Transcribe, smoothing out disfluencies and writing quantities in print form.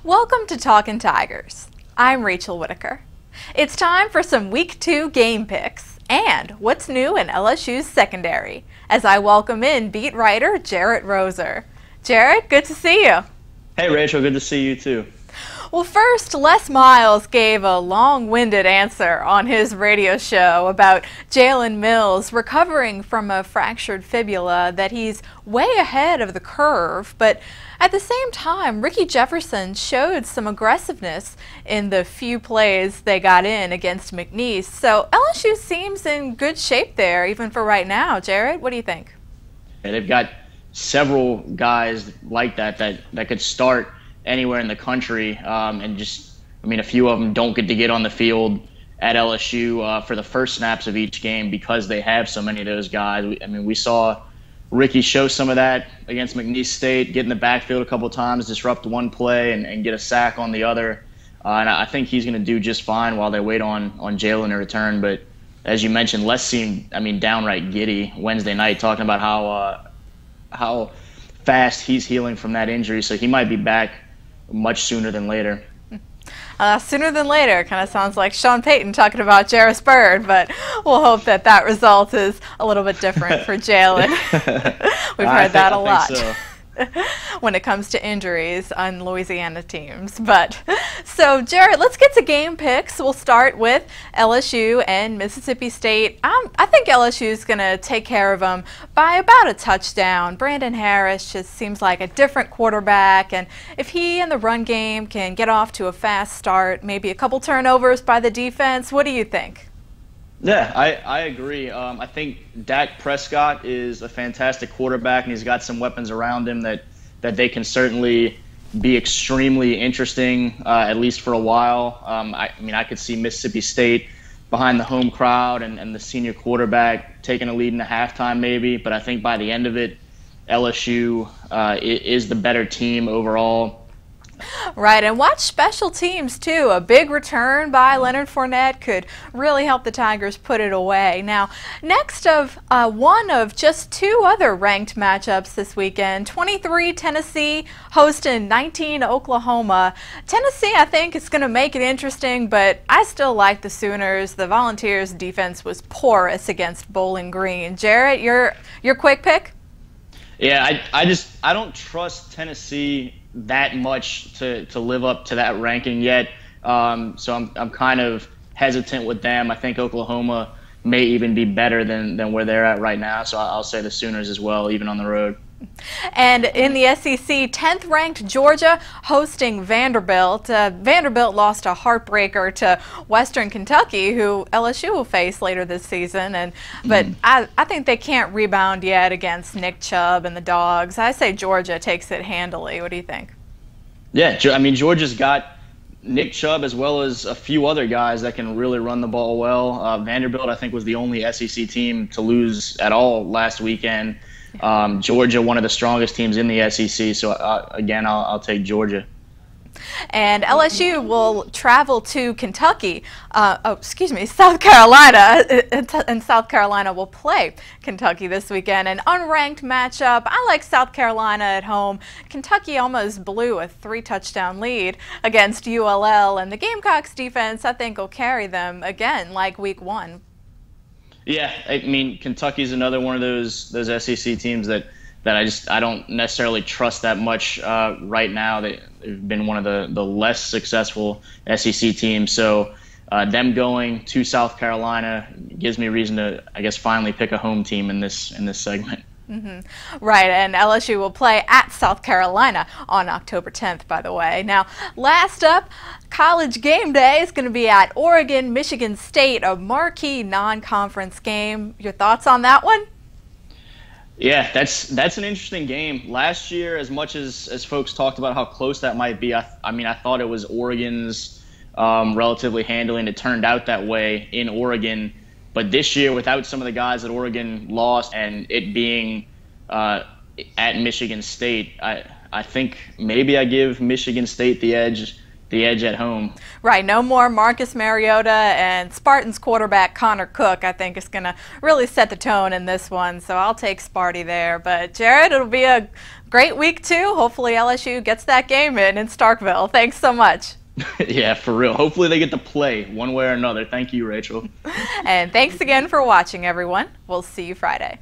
Welcome to Talkin Tigers. I'm Rachel Whittaker. It's time for some Week 2 game picks and what's new in LSU's secondary as I welcome in beat writer Jerit Roser. Jerit, good to see you. Hey Rachel, good to see you too. Well, first, Les Miles gave a long-winded answer on his radio show about Jalen Mills recovering from a fractured fibula, that he's way ahead of the curve, but at the same time, Ricky Jefferson showed some aggressiveness in the few plays they got in against McNeese. So LSU seems in good shape there, even for right now. Jerit, what do you think? Yeah, they've got several guys like that could start anywhere in the country, and just, I mean, a few of them don't get to get on the field at LSU for the first snaps of each game because they have so many of those guys. I mean, we saw Ricky show some of that against McNeese State, get in the backfield a couple times, disrupt one play, and get a sack on the other. And I think he's going to do just fine while they wait on Jalen to return. But as you mentioned, Les seemed, I mean, downright giddy Wednesday night, talking about how fast he's healing from that injury. So he might be back much sooner than later. Sooner than later kind of sounds like Sean Payton talking about Jarvis Bird, but we'll hope that result is a little bit different for Jalen. We've heard that a lot. So. When it comes to injuries on Louisiana teams. But so Jerit, let's get to game picks. We'll start with LSU and Mississippi State. I think LSU is going to take care of them by about a touchdown. Brandon Harris just seems like a different quarterback, and if he in the run game can get off to a fast start, maybe a couple turnovers by the defense, what do you think? Yeah, I agree. I think Dak Prescott is a fantastic quarterback, and he's got some weapons around him that they can certainly be extremely interesting, at least for a while. I mean, I could see Mississippi State behind the home crowd and the senior quarterback taking a lead in the halftime maybe, but I think by the end of it, LSU is the better team overall. Right, and watch special teams too. A big return by Leonard Fournette could really help the Tigers put it away. Now, next of one of just two other ranked matchups this weekend, 23 Tennessee hosting 19 Oklahoma. Tennessee, I think, is going to make it interesting, but I still like the Sooners. The Volunteers' defense was porous against Bowling Green. Jerit, your quick pick? Yeah, I don't trust Tennessee that much to live up to that ranking yet. So I'm kind of hesitant with them. I think Oklahoma may even be better than where they're at right now. So I'll say the Sooners as well, even on the road. And in the SEC, 10th ranked Georgia hosting Vanderbilt. Vanderbilt lost a heartbreaker to Western Kentucky, who LSU will face later this season. But I think they can't rebound yet against Nick Chubb and the Dogs. I say Georgia takes it handily. What do you think? Yeah, I mean, Georgia's got Nick Chubb as well as a few other guys that can really run the ball well. Vanderbilt, I think, was the only SEC team to lose at all last weekend. Georgia, one of the strongest teams in the SEC, so again, I'll take Georgia. And LSU will travel to Kentucky, South Carolina, and South Carolina will play Kentucky this weekend. An unranked matchup. I like South Carolina at home. Kentucky almost blew a 3-touchdown lead against ULL, and the Gamecocks defense, I think, will carry them again like Week 1. Yeah, I mean, Kentucky's another one of those SEC teams that I don't necessarily trust that much right now. They've been one of the less successful SEC teams. So them going to South Carolina gives me reason to, I guess, finally pick a home team in this segment. Right, and LSU will play at South Carolina on October 10th, by the way. Now, last up, College game day is going to be at Oregon-Michigan State, a marquee non-conference game. Your thoughts on that one? Yeah, that's an interesting game. Last year, as much as folks talked about how close that might be, I mean, I thought it was Oregon's relatively handling. It turned out that way in Oregon. But this year, without some of the guys that Oregon lost and it being at Michigan State, I think maybe I give Michigan State the edge at home. Right, no more Marcus Mariota, and Spartans quarterback Connor Cook, I think, is going to really set the tone in this one. So I'll take Sparty there. But Jerit, it'll be a Great week 2. Hopefully LSU gets that game in Starkville. Thanks so much. Yeah, for real. Hopefully they get to play one way or another. Thank you, Rachel. And thanks again for watching, everyone. We'll see you Friday.